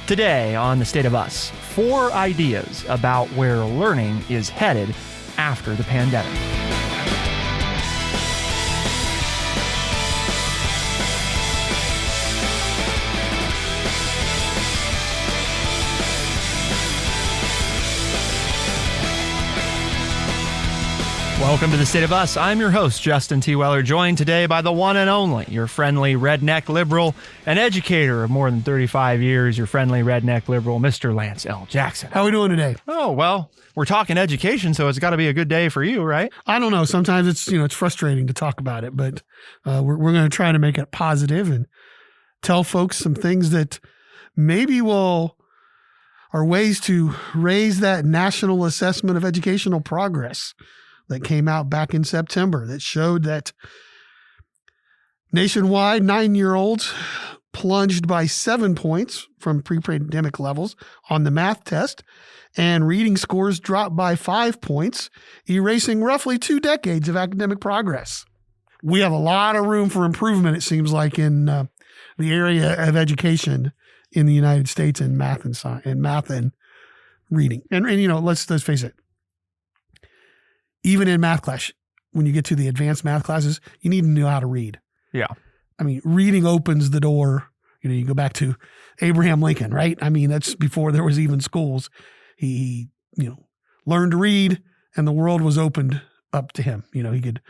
Today on The State of Us, 4 ideas about where learning is headed after the pandemic. Welcome to The State of Us. I'm your host, Justin T. Weller, joined today by the one and only, your friendly redneck liberal and educator of more than 35 years, your friendly redneck liberal, Mr. Lance L. Jackson. How are we doing today? Oh, well, we're talking education, so it's got to be a good day for you, right? I don't know. Sometimes it's frustrating to talk about it, but we're going to try to make it positive and tell folks some things that maybe are ways to raise that national assessment of educational progress that came out back in September that showed that nationwide 9-year-olds plunged by 7 points from pre-pandemic levels on the math test, and reading scores dropped by 5 points, erasing roughly 2 decades of academic progress. We have a lot of room for improvement, it seems like, in the area of education in the United States in math and science, and math and reading. And let's face it. Even in math class, when you get to the advanced math classes, you need to know how to read. Yeah. I mean, reading opens the door. You go back to Abraham Lincoln, right? I mean, that's before there was even schools. He learned to read and the world was opened up to him. He could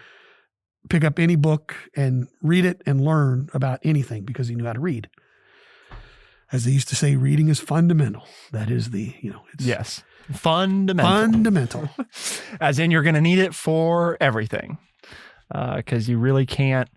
pick up any book and read it and learn about anything because he knew how to read. As they used to say, reading is fundamental. That is yes. Fundamental. As in, you're going to need it for everything. Because you really can't.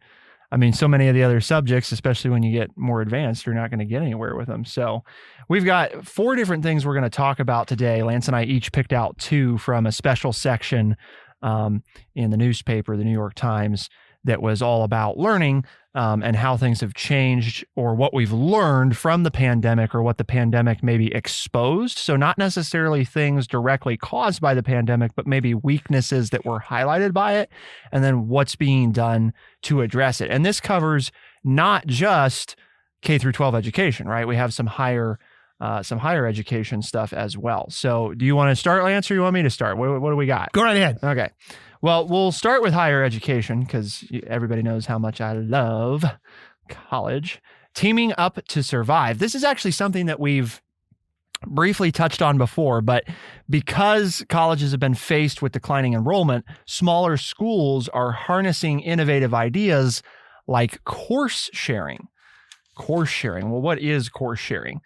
I mean, so many of the other subjects, especially when you get more advanced, you're not going to get anywhere with them. So we've got 4 different things we're going to talk about today. Lance and I each picked out 2 from a special section in the newspaper, the New York Times, that was all about learning and how things have changed, or what we've learned from the pandemic, or what the pandemic maybe exposed. So not necessarily things directly caused by the pandemic, but maybe weaknesses that were highlighted by it, and then what's being done to address it. And this covers not just K through 12 education, right? We have some higher education stuff as well. So do you want to start, Lance, or you want me to start? What do we got? Go right ahead. Okay. Well, we'll start with higher education because everybody knows how much I love college. Teaming up to survive. This is actually something that we've briefly touched on before, but because colleges have been faced with declining enrollment, smaller schools are harnessing innovative ideas like course sharing. Course sharing. Well, what is course sharing?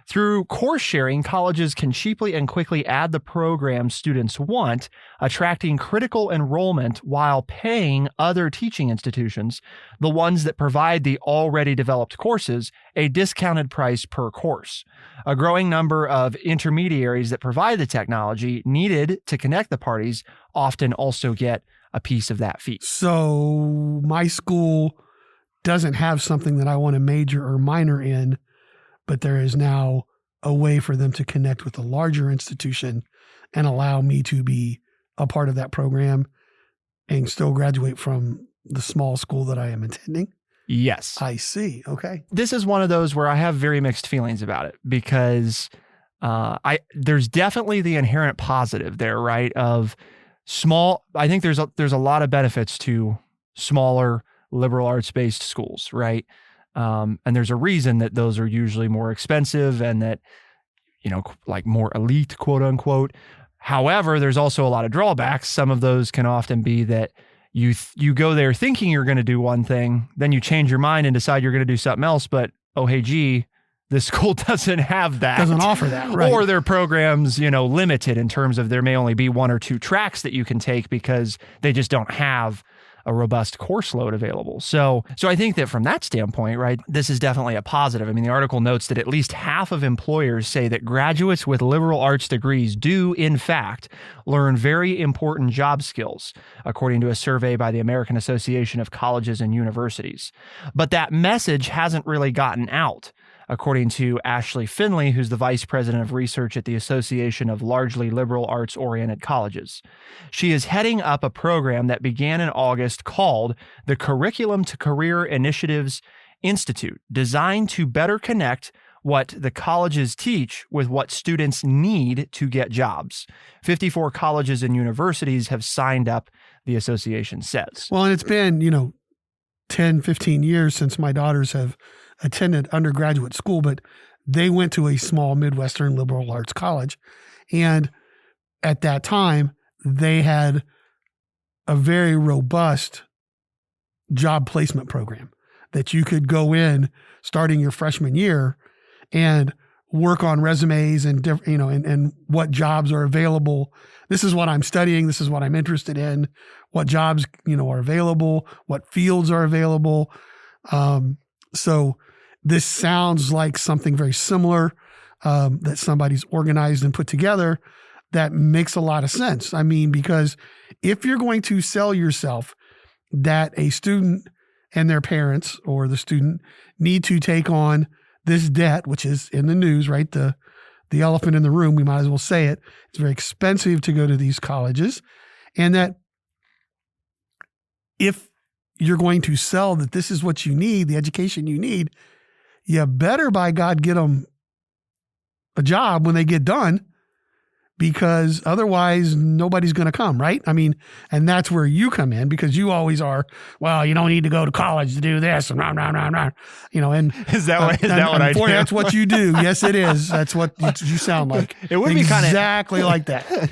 Through course sharing, colleges can cheaply and quickly add the programs students want, attracting critical enrollment while paying other teaching institutions, the ones that provide the already developed courses, a discounted price per course. A growing number of intermediaries that provide the technology needed to connect the parties often also get a piece of that fee. So my school doesn't have something that I want to major or minor in, but there is now a way for them to connect with a larger institution and allow me to be a part of that program and still graduate from the small school that I am attending. Yes. I see. Okay. This is one of those where I have very mixed feelings about it, because there's definitely the inherent positive there, right? Of small, I think there's a lot of benefits to smaller liberal arts-based schools, right? And there's a reason that those are usually more expensive and that, like more elite, quote unquote. However, there's also a lot of drawbacks. Some of those can often be that you go there thinking you're going to do one thing, then you change your mind and decide you're going to do something else. But, oh, hey, gee, the school doesn't have that. Doesn't offer that, right? Or their programs, limited in terms of there may only be 1 or 2 tracks that you can take because they just don't have a robust course load available. So I think that from that standpoint, right, this is definitely a positive. I mean, the article notes that at least half of employers say that graduates with liberal arts degrees do, in fact, learn very important job skills, according to a survey by the American Association of Colleges and Universities. But that message hasn't really gotten out. according to Ashley Finley, who's the vice president of research at the Association of Largely Liberal Arts-Oriented Colleges. She is heading up a program that began in August called the Curriculum to Career Initiatives Institute, designed to better connect what the colleges teach with what students need to get jobs. 54 colleges and universities have signed up, the association says. Well, and it's been, 10, 15 years since my daughters have attended undergraduate school, but they went to a small Midwestern liberal arts college. And at that time, they had a very robust job placement program that you could go in starting your freshman year and work on resumes and and what jobs are available. This is what I'm studying. This is what I'm interested in. What jobs, are available, what fields are available. So this sounds like something very similar that somebody's organized and put together that makes a lot of sense. I mean, because if you're going to sell yourself that a student and their parents or the student need to take on this debt, which is in the news, right? The elephant in the room, we might as well say it. It's very expensive to go to these colleges. And that if you're going to sell that this is what you need, the education you need, you better, by God, get them a job when they get done, because otherwise nobody's going to come, right? I mean, and that's where you come in, because you always are, well, you don't need to go to college to do this, and and is that what I do? That's what you do. Yes, it is. That's what you sound like. It would be kind of exactly like that.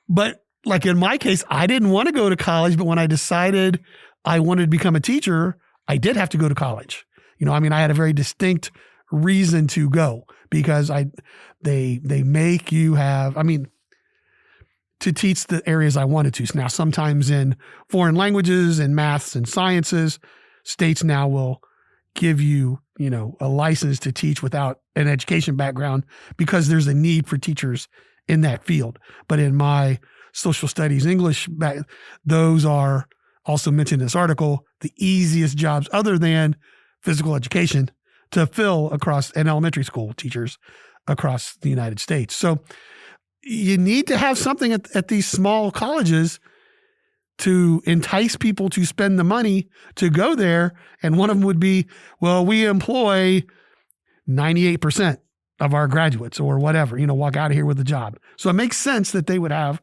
But like in my case, I didn't want to go to college, but when I decided I wanted to become a teacher, I did have to go to college. I had a very distinct reason to go, because they make you have, to teach the areas I wanted to. Now, sometimes in foreign languages and maths and sciences, states now will give you, a license to teach without an education background, because there's a need for teachers in that field. But in my social studies, English, those are also mentioned in this article, the easiest jobs other than physical education to fill across, and elementary school teachers across the United States. So you need to have something at these small colleges to entice people to spend the money to go there. And one of them would be, well, we employ 98% of our graduates or whatever, walk out of here with a job. So it makes sense that they would have,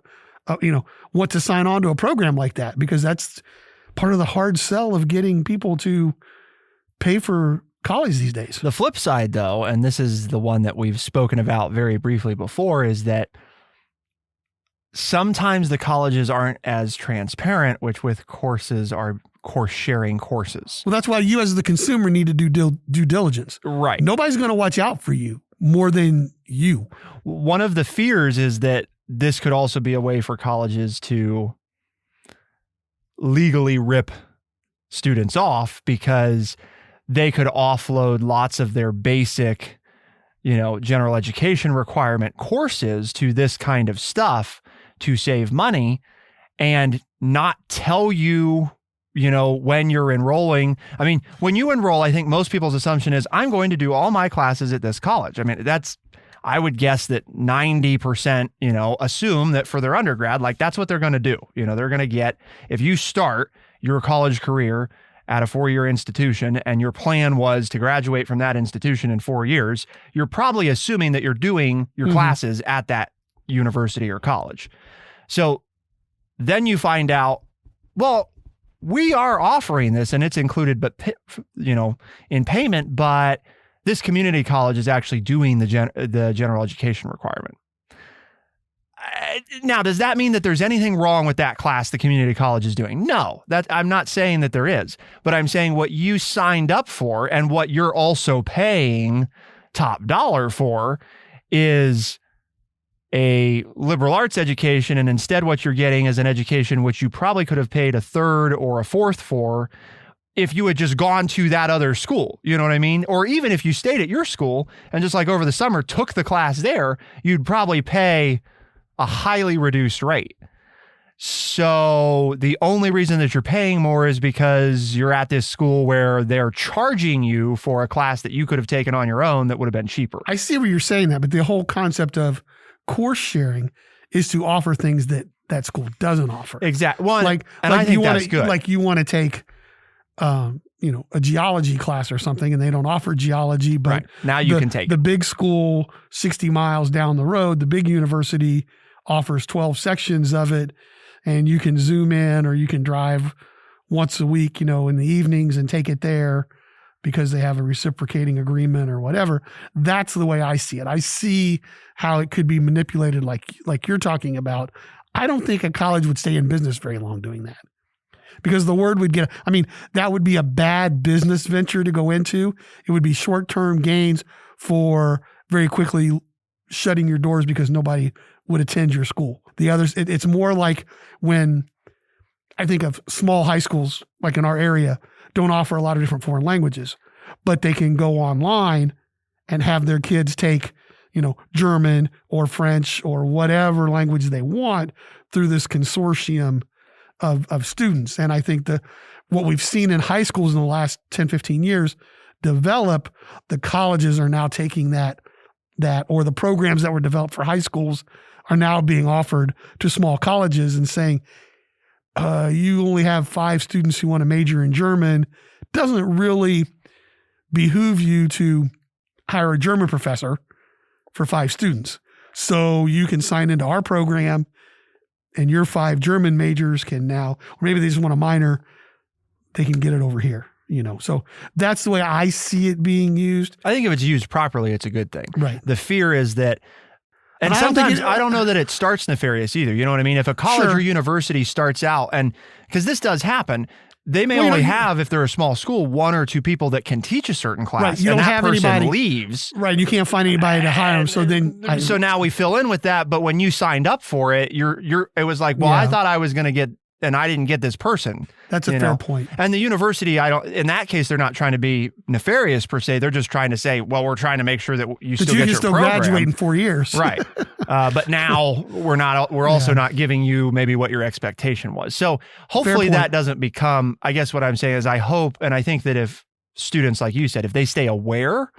want to sign on to a program like that, because that's part of the hard sell of getting people to pay for college these days. The flip side, though, and this is the one that we've spoken about very briefly before, is that sometimes the colleges aren't as transparent, which with courses are course sharing courses. Well, that's why you as the consumer need to do due diligence. Right. Nobody's going to watch out for you more than you. One of the fears is that this could also be a way for colleges to legally rip students off, because they could offload lots of their basic, general education requirement courses to this kind of stuff to save money, and not tell you, when you're enrolling. When you enroll, I think most people's assumption is, I'm going to do all my classes at this college. I would guess that 90%, assume that for their undergrad, like that's what they're going to do. They're going to get, if you start your college career at a 4-year institution and your plan was to graduate from that institution in 4 years, you're probably assuming that you're doing your classes at that university or college. So then you find out, well, we are offering this and it's included, but in payment, but this community college is actually doing the general education requirement. Now, does that mean that there's anything wrong with that class the community college is doing? No, I'm not saying that there is, but I'm saying what you signed up for and what you're also paying top dollar for is a liberal arts education. And instead what you're getting is an education which you probably could have paid a third or a fourth for if you had just gone to that other school, you know what I mean? Or even if you stayed at your school and just like over the summer took the class there, you'd probably pay a highly reduced rate. So the only reason that you're paying more is because you're at this school where they're charging you for a class that you could have taken on your own that would have been cheaper. I see where you're saying that, but the whole concept of course sharing is to offer things that that school doesn't offer. Exactly. Well, I think that's good. Like you want to take a geology class or something, and they don't offer geology, but right. Now you can take the big school 60 miles down the road, the big university offers 12 sections of it, and you can zoom in or you can drive once a week, in the evenings and take it there because they have a reciprocating agreement or whatever. That's the way I see it. I see how it could be manipulated like you're talking about. I don't think a college would stay in business very long doing that. Because the word would that would be a bad business venture to go into. It would be short-term gains for very quickly shutting your doors because nobody would attend your school. The others, it's more like when I think of small high schools, like in our area, don't offer a lot of different foreign languages, but they can go online and have their kids take, German or French or whatever language they want through this consortium of students. And I think what we've seen in high schools in the last 10, 15 years develop, the colleges are now taking that or the programs that were developed for high schools are now being offered to small colleges and saying, you only have 5 students who want to major in German. Doesn't really behoove you to hire a German professor for 5 students. So you can sign into our program and your 5 German majors can now, or maybe they just want a minor, they can get it over here, So that's the way I see it being used. I think if it's used properly, it's a good thing. Right. The fear is that, and sometimes I don't know that it starts nefarious either. You know what I mean? If a college or university starts out, and because this does happen, they may only have, if they're a small school, 1 or 2 people that can teach a certain class. Right. You don't have person anybody leaves. Right. You can't find anybody to hire them. So so now we fill in with that. But when you signed up for it, it was like, well, I thought I was going to get, and I didn't get this person. That's a fair point. And the university, in that case, they're not trying to be nefarious per se. They're just trying to say, well, we're trying to make sure that you still get your program. Graduate in 4 years. Right. But now we're also not giving you maybe what your expectation was. So hopefully that doesn't become, I guess what I'm saying is I hope, and I think that if students, like you said, if they stay aware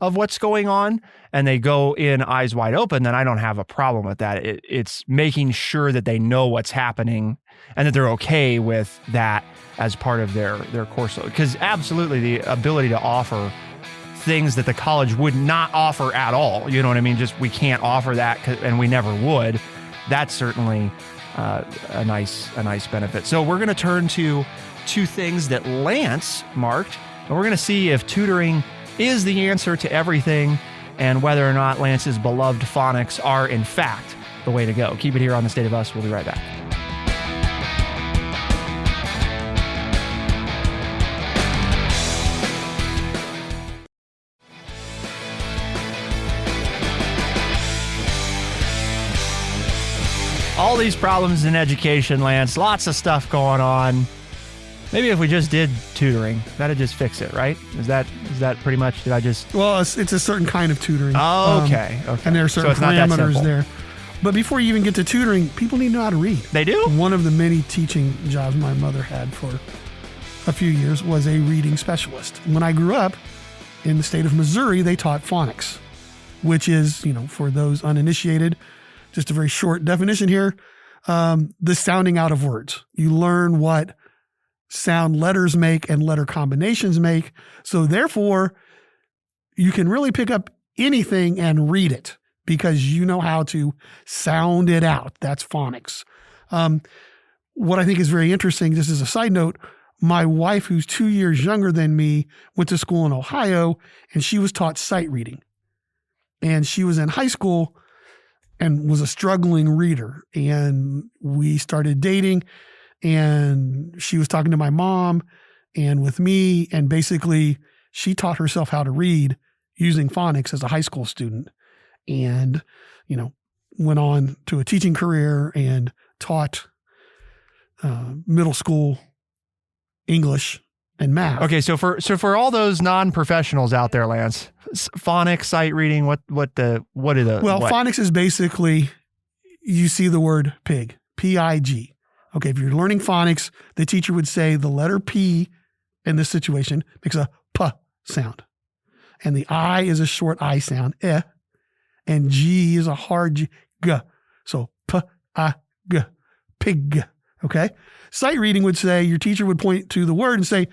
of what's going on and they go in eyes wide open, then I don't have a problem with that. It's making sure that they know what's happening and that they're okay with that as part of their course load. Because absolutely the ability to offer things that the college would not offer at all, you know what I mean? Just we can't offer that and we never would. That's certainly a nice benefit. So we're going to turn to 2 things that Lance marked, and we're going to see if tutoring is the answer to everything and whether or not Lance's beloved phonics are in fact the way to go. Keep it here on The State of Us. We'll be right back. All these problems in education, Lance, lots of stuff going on. Maybe if we just did tutoring, that'd just fix it, right? Is that pretty much, did I just... Well, it's a certain kind of tutoring. Oh, okay. And there are certain parameters there. But before you even get to tutoring, people need to know how to read. They do? One of the many teaching jobs my mother had for a few years was a reading specialist. When I grew up in the state of Missouri, they taught phonics, which is, for those uninitiated, just a very short definition here, the sounding out of words. You learn what sound letters make and letter combinations make. So therefore, you can really pick up anything and read it because you know how to sound it out. That's phonics. What I think is very interesting, just as a side note, my wife, who's 2 years younger than me, went to school in Ohio, and she was taught sight reading. And she was in high school and was a struggling reader. And we started dating, and she was talking to my mom and with me. And basically, she taught herself how to read using phonics as a high school student. And, went on to a teaching career and taught middle school English and math. Okay, so for all those non-professionals out there, Lance, phonics, sight reading, what are the... Well, phonics is basically, you see the word pig, P-I-G. Okay, if you're learning phonics, the teacher would say the letter P in this situation makes a P sound. And the I is a short I sound, eh, and G is a hard G, G. So P-I-G, pig, okay? Sight reading would say, your teacher would point to the word and say,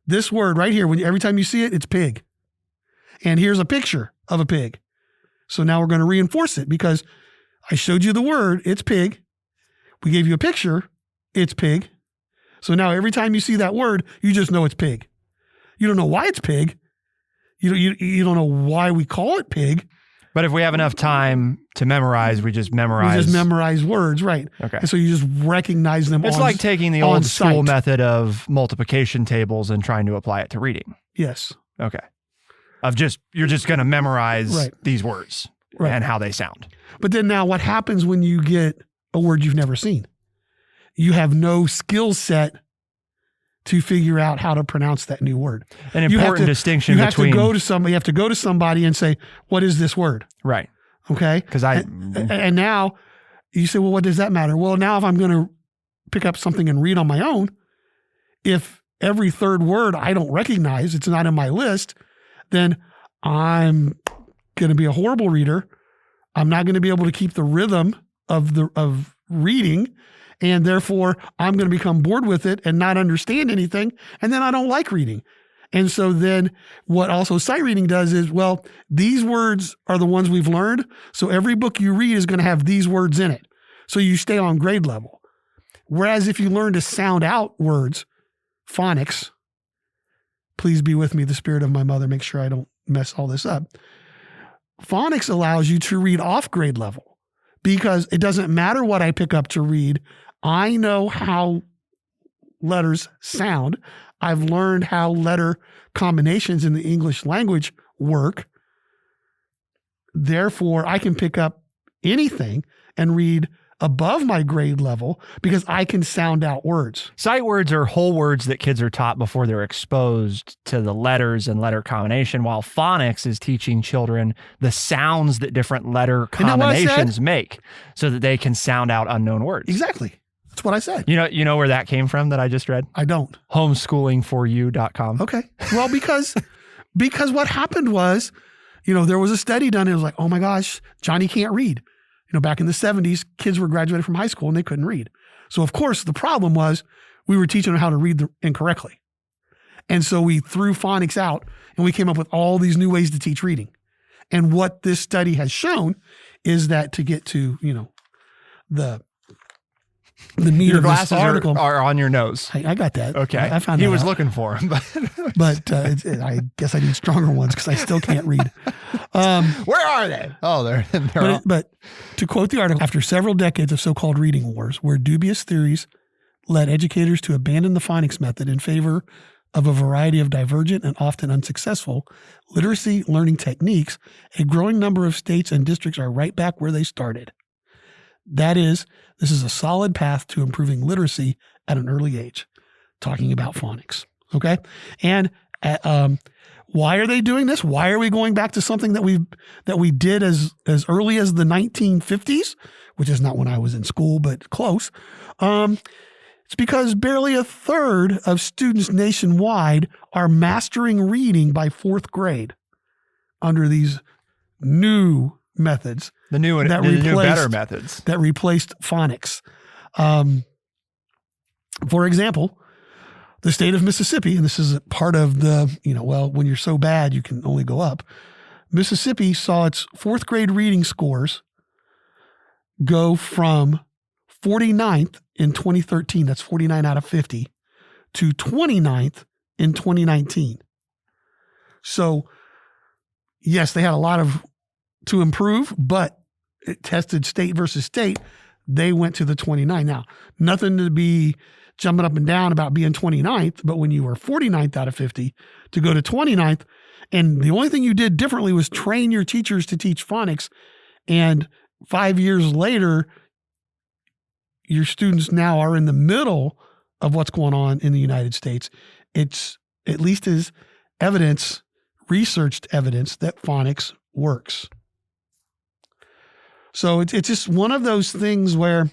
this word right here, every time you see it, it's pig. And here's a picture of a pig. So now we're going to reinforce it because I showed you the word, it's pig. We gave you a picture, it's pig. So now every time you see that word, you just know it's pig. You don't know why it's pig. You don't know why we call it pig. But if we have enough time to memorize, we just memorize. We just memorize words, right? Okay. And so you just recognize them. It's like taking the old school method of multiplication tables and trying to apply it to reading. Yes. Okay. You're just going to memorize these words and how they sound. But then now what happens when you get a word you've never seen? You have no skill set to figure out how to pronounce that new word. An important distinction between... You have to go to somebody and say, what is this word? Right. Okay? And now you say, well, what does that matter? Well, now if I'm going to pick up something and read on my own, if every third word I don't recognize, it's not in my list, then I'm going to be a horrible reader. I'm not going to be able to keep the rhythm of reading. And therefore, I'm going to become bored with it and not understand anything. And then I don't like reading. And so then what also sight reading does is, well, these words are the ones we've learned. So every book you read is going to have these words in it. So you stay on grade level. Whereas if you learn to sound out words, phonics, please be with me, the spirit of my mother, make sure I don't mess all this up. Phonics allows you to read off grade level because it doesn't matter what I pick up to read. I know how letters sound. I've learned how letter combinations in the English language work. Therefore, I can pick up anything and read above my grade level because I can sound out words. Sight words are whole words that kids are taught before they're exposed to the letters and letter combination, while phonics is teaching children the sounds that different letter combinations make so that they can sound out unknown words. Exactly. That's what I said. You know where that came from that I just read? I don't. Homeschoolingforyou.com. Okay. Well, because what happened was, there was a study done. It was like, oh my gosh, Johnny can't read. Back in the 70s, kids were graduating from high school and they couldn't read. So of course, the problem was we were teaching them how to read incorrectly. And so we threw phonics out and we came up with all these new ways to teach reading. And what this study has shown is that to get to, the meat of this article are on your nose. I got that. Okay. I found he that was out. looking for him, but I guess I need stronger ones because I still can't read. Where are they? Oh, they're but to quote the article, after several decades of so-called reading wars, where dubious theories led educators to abandon the phonics method in favor of a variety of divergent and often unsuccessful literacy learning techniques, a growing number of states and districts are right back where they started. That is, this is a solid path to improving literacy at an early age, talking about phonics. Okay. And why are they doing this? Why are we going back to something that we did as early as the 1950s, which is not when I was in school, but close. It's because barely a third of students nationwide are mastering reading by 4th grade under these new methods. The new better methods that replaced phonics. For example, the state of Mississippi, and this is part of the, when you're so bad, you can only go up. Mississippi saw its 4th grade reading scores go from 49th in 2013, that's 49 out of 50, to 29th in 2019. So, yes, they had a lot to improve, but it tested state versus state. They went to the 29. Now, nothing to be jumping up and down about being 29th, but when you were 49th out of 50 to go to 29th, and the only thing you did differently was train your teachers to teach phonics, and 5 years later, your students now are in the middle of what's going on in the United States. It's at least is evidence, researched evidence that phonics works. So it's just one of those things where,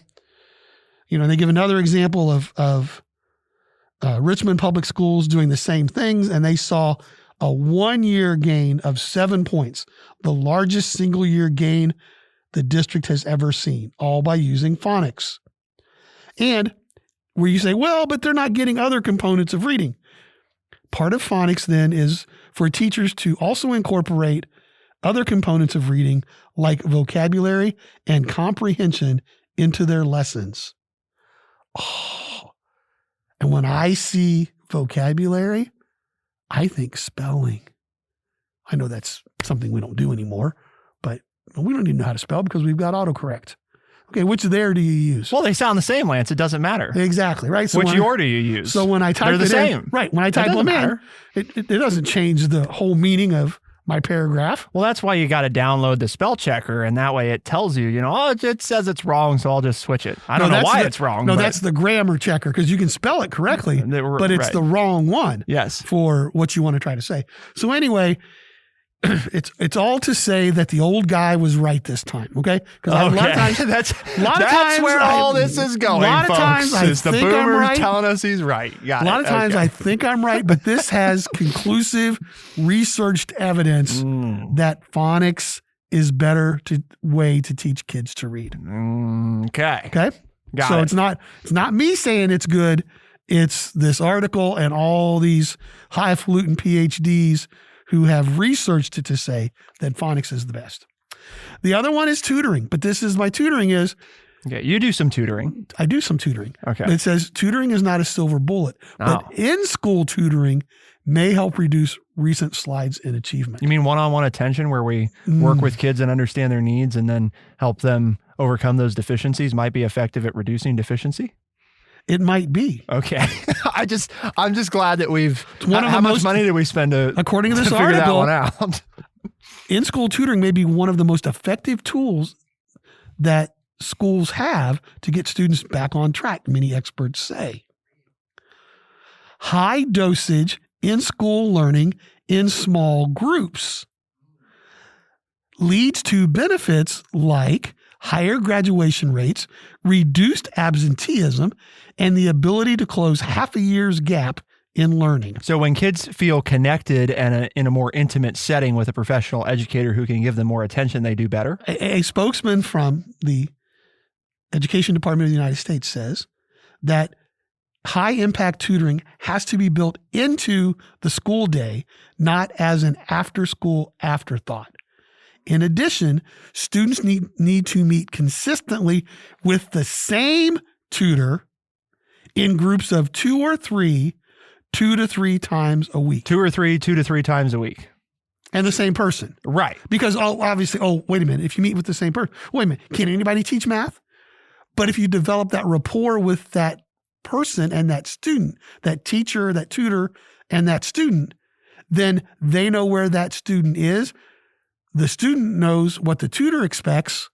they give another example of Richmond Public Schools doing the same things, and they saw a 1-year gain of 7 points, the largest single-year gain the district has ever seen, all by using phonics. And where you say, well, but they're not getting other components of reading. Part of phonics then is for teachers to also incorporate other components of reading like vocabulary and comprehension into their lessons. Oh, and when I see vocabulary, I think spelling. I know that's something we don't do anymore, but we don't even know how to spell because we've got autocorrect. Okay, which there do you use? Well, they sound the same, Lance. It doesn't matter. Exactly, right? So which your do you use? So when I type They're the same. Right, when I type them in, it doesn't change the whole meaning of my paragraph. Well, that's why you got to download the spell checker, and that way it tells you, oh, it says it's wrong, so I'll just switch it. I don't know why it's wrong. No, that's the grammar checker because you can spell it correctly, but it's the wrong one. Yes. For what you want to try to say. So anyway, it's all to say that the old guy was right this time, okay? Because a lot of times that's where all this is going. A lot of times I think I'm right. Telling us he's right. A lot of times I think I'm right, but this has conclusive, researched evidence that phonics is better way to teach kids to read. Okay. So it's not me saying it's good. It's this article and all these highfalutin PhDs who have researched it to say that phonics is the best. The other one is tutoring, but this is my tutoring is. Okay, you do some tutoring. I do some tutoring. Okay. It says tutoring is not a silver bullet, but in-school tutoring may help reduce recent slides in achievement. You mean one-on-one attention where we work with kids and understand their needs and then help them overcome those deficiencies might be effective at reducing deficiency? It might be. Okay. I'm just glad that we've, how much money did we spend according to this figure article, that one out? In-school tutoring may be one of the most effective tools that schools have to get students back on track, many experts say. High dosage in-school learning in small groups leads to benefits like higher graduation rates, reduced absenteeism, and the ability to close half a year's gap in learning. So when kids feel connected and in a more intimate setting with a professional educator who can give them more attention, they do better? A spokesman from the Education Department of the United States says that high-impact tutoring has to be built into the school day, not as an after-school afterthought. In addition, students need to meet consistently with the same tutor in groups of 2 or 3, 2 to 3 times a week. 2 to 3 times a week. And the same person. Right. Because, obviously, wait a minute. If you meet with the same person, wait a minute. Can anybody teach math? But if you develop that rapport with that person and that student, that teacher, that tutor, and that student, then they know where that student is. The student knows what the tutor expects.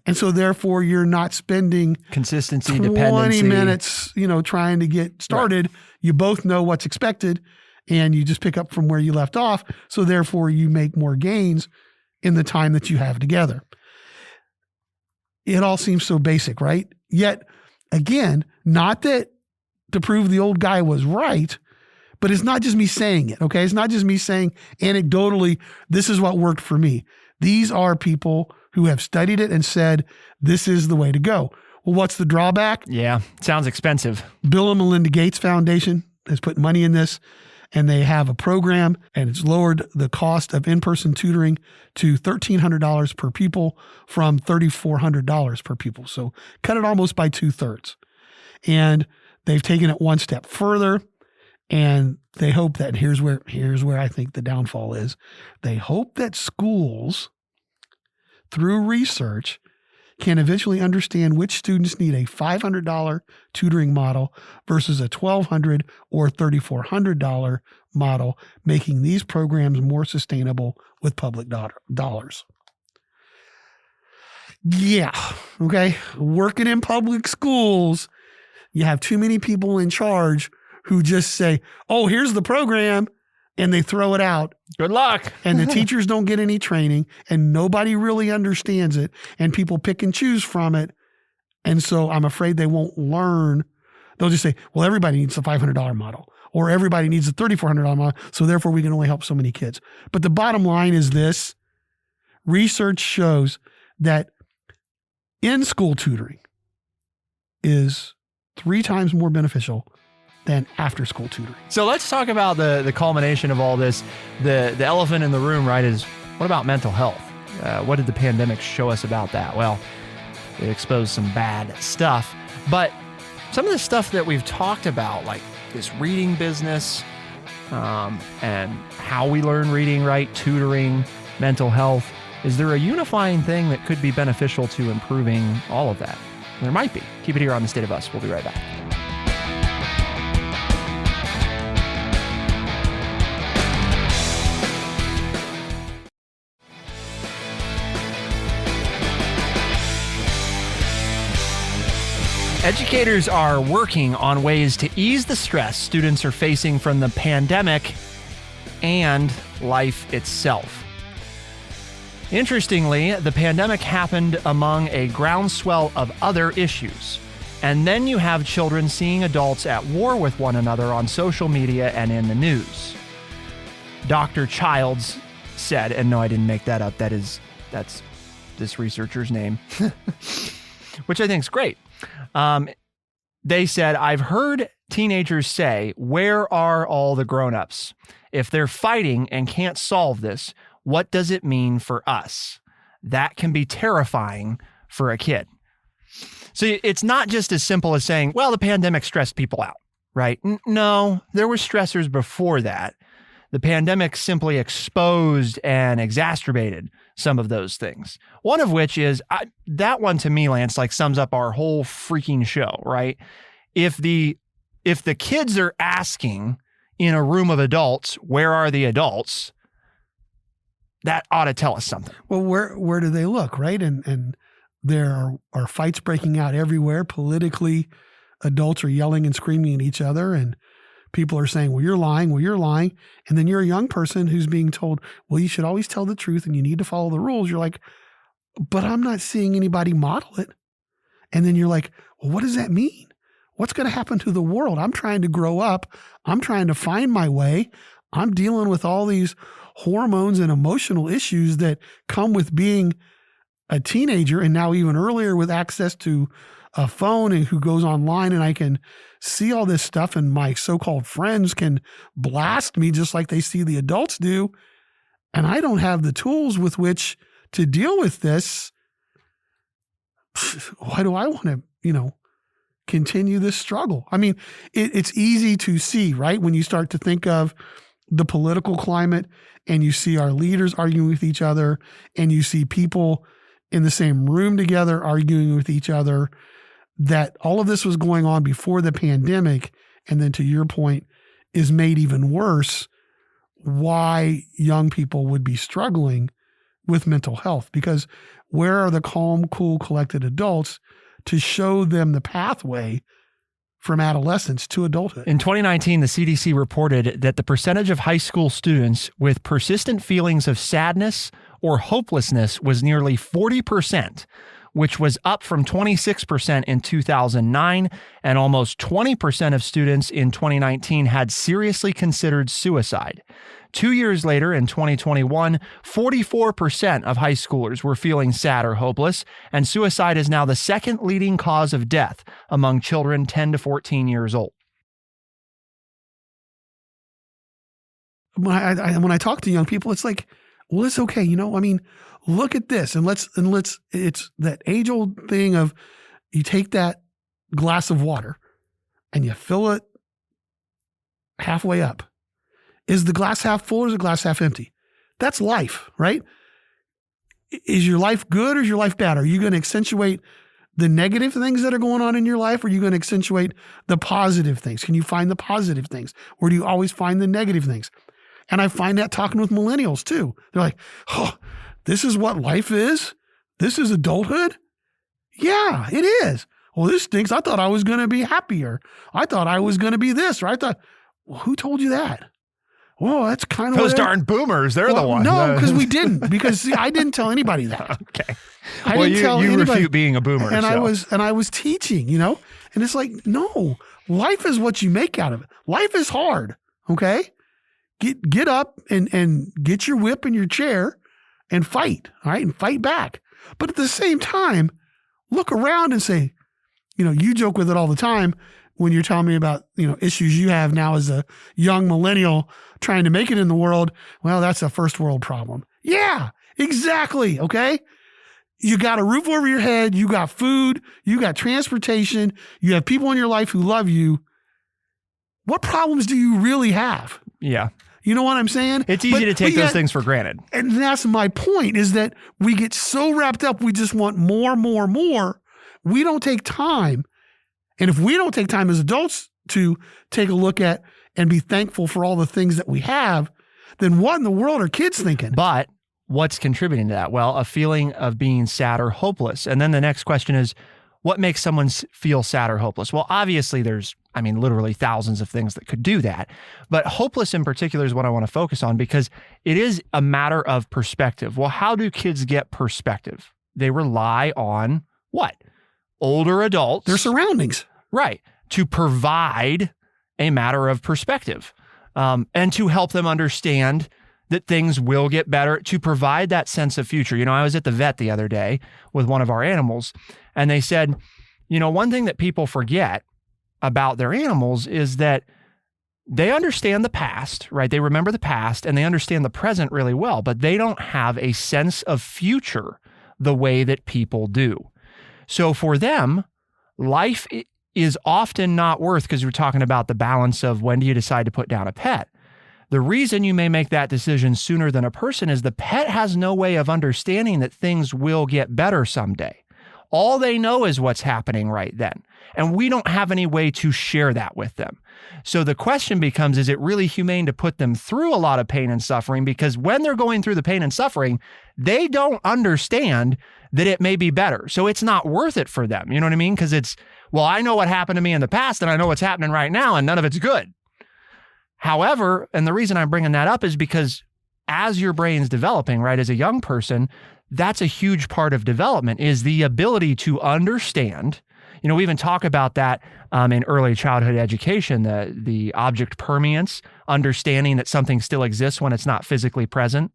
And so therefore you're not spending consistency, 20 dependency. minutes, trying to get started. Right. You both know what's expected and you just pick up from where you left off. So therefore you make more gains in the time that you have together. It all seems so basic, right? Yet again, not that to prove the old guy was right, but it's not just me saying it, okay? It's not just me saying anecdotally, this is what worked for me. These are people who have studied it and said, this is the way to go. Well, what's the drawback? Yeah, sounds expensive. Bill and Melinda Gates Foundation has put money in this, and they have a program, and it's lowered the cost of in-person tutoring to $1,300 per pupil from $3,400 per pupil. So cut it almost by 2/3. And they've taken it one step further. And they hope that here's where I think the downfall is. They hope that schools, through research, can eventually understand which students need a $500 tutoring model versus a $1,200 or $3,400 model, making these programs more sustainable with public dollars. Yeah, okay. Working in public schools, you have too many people in charge who just say, oh, here's the program, and they throw it out. Good luck. And the teachers don't get any training, and nobody really understands it, and people pick and choose from it. And so I'm afraid they won't learn. They'll just say, well, everybody needs a $500 model, or everybody needs a $3,400 model, so therefore we can only help so many kids. But the bottom line is this. Research shows that in-school tutoring is 3 times more beneficial than after school tutoring. So let's talk about the culmination of all this. The elephant in the room, right, is what about mental health? What did the pandemic show us about that? Well, it exposed some bad stuff, but some of the stuff that we've talked about, like this reading business, and how we learn reading, right, tutoring, mental health, is there a unifying thing that could be beneficial to improving all of that? There might be. Keep it here on The State of Us. We'll be right back. Educators are working on ways to ease the stress students are facing from the pandemic and life itself. Interestingly, the pandemic happened among a groundswell of other issues. And then you have children seeing adults at war with one another on social media and in the news. Dr. Childs said, and no, I didn't make that up. That's this researcher's name, which I think is great. They said, I've heard teenagers say, where are all the grown-ups? If they're fighting and can't solve this, what does it mean for us? That can be terrifying for a kid. So it's not just as simple as saying, well, the pandemic stressed people out, right? No, there were stressors before that. The pandemic simply exposed and exacerbated some of those things. One of which is, that one to me, Lance, like sums up our whole freaking show, right? If the kids are asking in a room of adults, where are the adults? That ought to tell us something. Well, where do they look, right? And there are fights breaking out everywhere. Politically, adults are yelling and screaming at each other, and people are saying, well, you're lying. Well, you're lying. And then you're a young person who's being told, well, you should always tell the truth and you need to follow the rules. You're like, but I'm not seeing anybody model it. And then you're like, well, what does that mean? What's going to happen to the world? I'm trying to grow up. I'm trying to find my way. I'm dealing with all these hormones and emotional issues that come with being a teenager, and now even earlier with access to a phone and who goes online, and I can see all this stuff, and my so-called friends can blast me just like they see the adults do. And I don't have the tools with which to deal with this. Why do I want to, continue this struggle? I mean, it's easy to see, right? When you start to think of the political climate and you see our leaders arguing with each other and you see people in the same room together arguing with each other, that all of this was going on before the pandemic. And then to your point, is made even worse why young people would be struggling with mental health. Because where are the calm, cool, collected adults to show them the pathway from adolescence to adulthood? In 2019, the CDC reported that the percentage of high school students with persistent feelings of sadness or hopelessness was nearly 40%, which was up from 26% in 2009, and almost 20% of students in 2019 had seriously considered suicide. 2 years later, in 2021, 44% of high schoolers were feeling sad or hopeless, and suicide is now the second leading cause of death among children 10 to 14 years old. When I talk to young people, it's like, well, it's okay. Look at this, and let's, it's that age old thing of you take that glass of water and you fill it halfway up. Is the glass half full or is the glass half empty? That's life, right? Is your life good or is your life bad? Are you going to accentuate the negative things that are going on in your life, or are you going to accentuate the positive things? Can you find the positive things, or do you always find the negative things? And I find that talking with millennials too. They're like, oh, this is what life is? This is adulthood? Yeah, it is. Well, this stinks. I thought I was going to be happier. I thought I was going to be this, or I thought, well, who told you that? Well, that's kind of those darn boomers. They're the ones. No, because we didn't. Because see, I didn't tell anybody that. Okay. I didn't tell you anybody. refute being a boomer. And so. I was teaching, and it's like, no, life is what you make out of it. Life is hard. Okay. Get up and get your whip and your chair and fight. All right. And fight back. But at the same time, look around and say, you joke with it all the time. when you're telling me about, issues you have now as a young millennial trying to make it in the world. Well, that's a first world problem. Yeah, exactly. Okay. You got a roof over your head. You got food. You got transportation. You have people in your life who love you. What problems do you really have? Yeah. You know what I'm saying? It's easy to take those things for granted. And that's my point, is that we get so wrapped up. We just want more, more, more. We don't take time. And if we don't take time as adults to take a look at and be thankful for all the things that we have, then what in the world are kids thinking? But what's contributing to that? Well, a feeling of being sad or hopeless. And then the next question is, what makes someone feel sad or hopeless? Well, obviously there's, literally thousands of things that could do that. But hopeless in particular is what I want to focus on, because it is a matter of perspective. Well, how do kids get perspective? They rely on what? Older adults. Their surroundings. Right. To provide a matter of perspective, and to help them understand that things will get better, to provide that sense of future. I was at the vet the other day with one of our animals, and they said, one thing that people forget about their animals is that they understand the past, right? They remember the past and they understand the present really well, but they don't have a sense of future the way that people do. So for them, life is often not worth, because we're talking about the balance of when do you decide to put down a pet. The reason you may make that decision sooner than a person is the pet has no way of understanding that things will get better someday. All they know is what's happening right then. And we don't have any way to share that with them. So the question becomes, is it really humane to put them through a lot of pain and suffering? Because when they're going through the pain and suffering, they don't understand that it may be better. So it's not worth it for them. You know what I mean? Because it's, well, I know what happened to me in the past and I know what's happening right now and none of it's good. However, and the reason I'm bringing that up is because as your brain's developing, right, as a young person, that's a huge part of development, is the ability to understand. We even talk about that in early childhood education, the object permanence, understanding that something still exists when it's not physically present,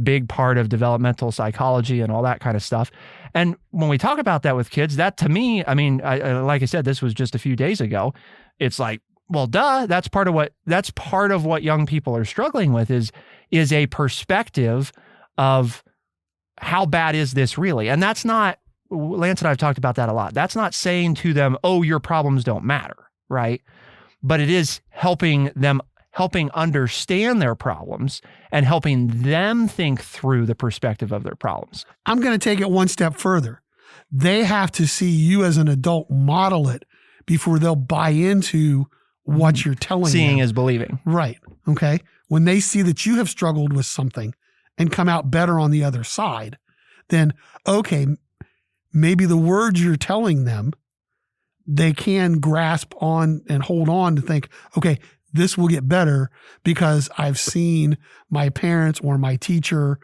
big part of developmental psychology and all that kind of stuff. And when we talk about that with kids, that to me, like I said, this was just a few days ago. It's like, well, duh, that's part of what young people are struggling with is a perspective of how bad is this really? And that's not, Lance and I have talked about that a lot. That's not saying to them, oh, your problems don't matter, right? But it is helping understand their problems and helping them think through the perspective of their problems. I'm going to take it one step further. They have to see you as an adult model it before they'll buy into what you're telling them. Seeing is believing. Right. Okay. When they see that you have struggled with something and come out better on the other side, then, okay, maybe the words you're telling them, they can grasp on and hold on to think, okay, this will get better because I've seen my parents or my teacher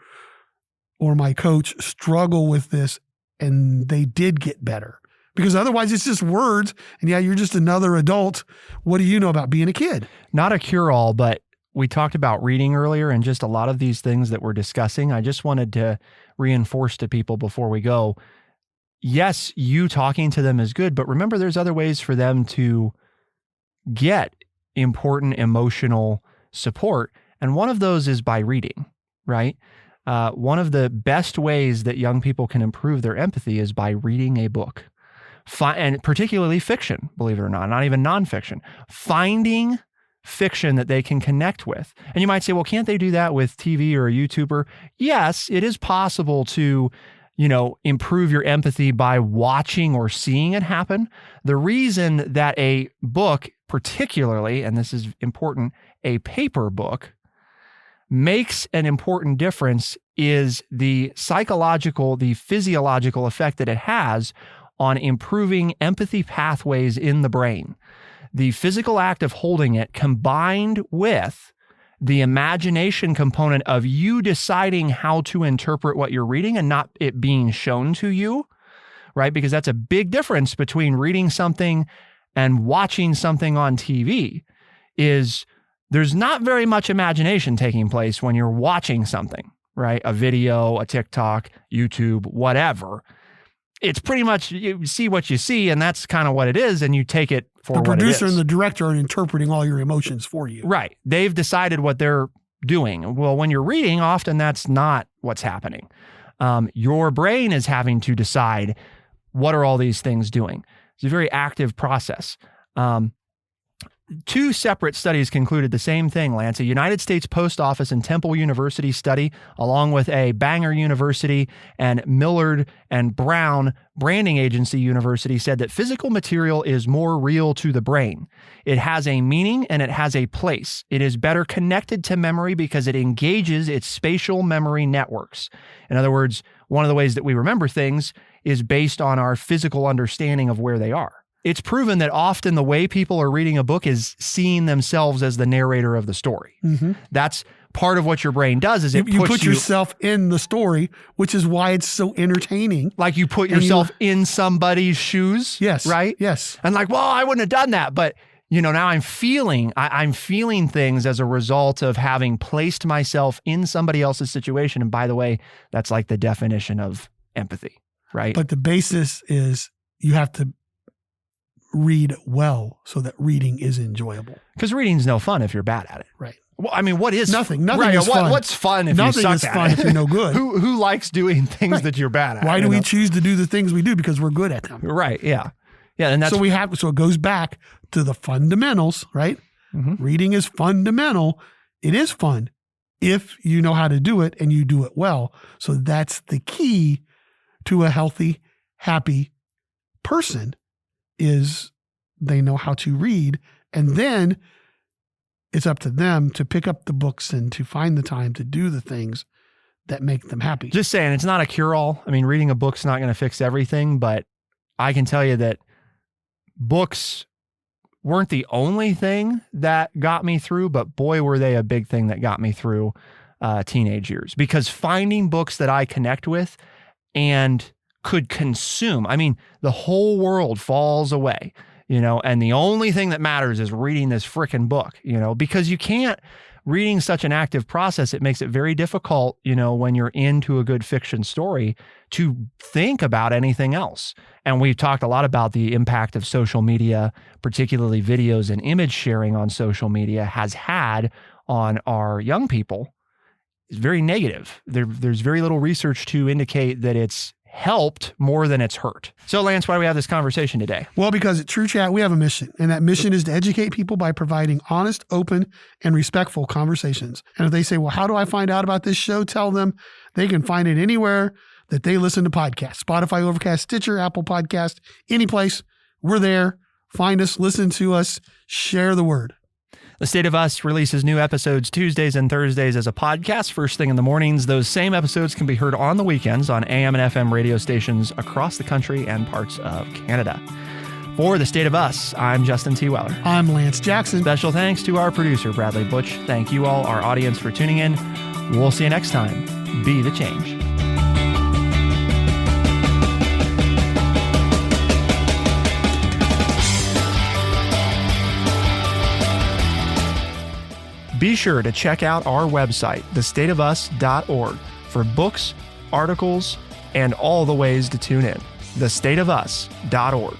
or my coach struggle with this and they did get better. Because otherwise it's just words and yeah, you're just another adult. What do you know about being a kid? Not a cure-all, but we talked about reading earlier and just a lot of these things that we're discussing. I just wanted to reinforce to people before we go. Yes, you talking to them is good, but remember there's other ways for them to get important emotional support. And one of those is by reading, right? One of the best ways that young people can improve their empathy is by reading a book. And particularly fiction, believe it or not even nonfiction. Finding fiction that they can connect with. And you might say, well, can't they do that with TV or a YouTuber? Yes, it is possible to, improve your empathy by watching or seeing it happen. The reason that a book, particularly, and this is important, a paper book, makes an important difference is the psychological, the physiological effect that it has on improving empathy pathways in the brain. The physical act of holding it combined with the imagination component of you deciding how to interpret what you're reading and not it being shown to you, right? Because that's a big difference between reading something and watching something on TV. Is there's not very much imagination taking place when you're watching something, right? A video, a TikTok, YouTube, whatever. it's pretty much you see what you see, and that's kind of what it is, and you take it for what it is. The producer and the director are interpreting all your emotions for you. Right. They've decided what they're doing. Well, when you're reading, often that's not what's happening. Your brain is having to decide what are all these things doing. It's a very active process. Two separate studies concluded the same thing, Lance. A United States Post Office and Temple University study, along with a Bangor University and Millard and Brown Branding Agency University, said that physical material is more real to the brain. It has a meaning and it has a place. It is better connected to memory because it engages its spatial memory networks. In other words, one of the ways that we remember things is based on our physical understanding of where they are. It's proven that often the way people are reading a book is seeing themselves as the narrator of the story. Mm-hmm. That's part of what your brain does is you put yourself in the story, which is why it's so entertaining. Like you put yourself in somebody's shoes. Yes. Right? Yes. And like, well, I wouldn't have done that. But, now I'm feeling things as a result of having placed myself in somebody else's situation. And by the way, that's like the definition of empathy, right? But the basis is you have to read well so that reading is enjoyable. Because reading's no fun if you're bad at it. Right. Well, I mean, what is nothing is fun. What's fun if you suck at it? Nothing is fun if you're no good. Who likes doing things that you're bad at? Why do we choose to do the things we do? Because we're good at them. Right. Yeah. Yeah. And that's so it goes back to the fundamentals, right? Mm-hmm. Reading is fundamental. It is fun if you know how to do it and you do it well. So that's the key to a healthy, happy person. Is they know how to read, and then it's up to them to pick up the books and to find the time to do the things that make them happy. Just saying, it's not a cure-all. I mean, reading a book's not going to fix everything, but I can tell you that books weren't the only thing that got me through, but boy, were they a big thing that got me through teenage years. Because finding books that I connect with and could consume. I mean, the whole world falls away, and the only thing that matters is reading this frickin' book, because you can't, reading such an active process, it makes it very difficult, when you're into a good fiction story to think about anything else. And we've talked a lot about the impact of social media, particularly videos and image sharing on social media has had on our young people. It's very negative. There's very little research to indicate that it's helped more than it's hurt. So Lance, why do we have this conversation today? Well, because at True Chat, we have a mission, and that mission is to educate people by providing honest, open, and respectful conversations. And if they say, well, how do I find out about this show? Tell them they can find it anywhere that they listen to podcasts. Spotify, Overcast, Stitcher, Apple Podcast, any place. We're there. Find us, listen to us, share the word. The State of Us releases new episodes Tuesdays and Thursdays as a podcast, first thing in the mornings. Those same episodes can be heard on the weekends on AM and FM radio stations across the country and parts of Canada. For The State of Us, I'm Justin T. Weller. I'm Lance Jackson. Special thanks to our producer, Bradley Butch. Thank you all, our audience, for tuning in. We'll see you next time. Be the change. Be sure to check out our website, thestateofus.org, for books, articles, and all the ways to tune in. thestateofus.org.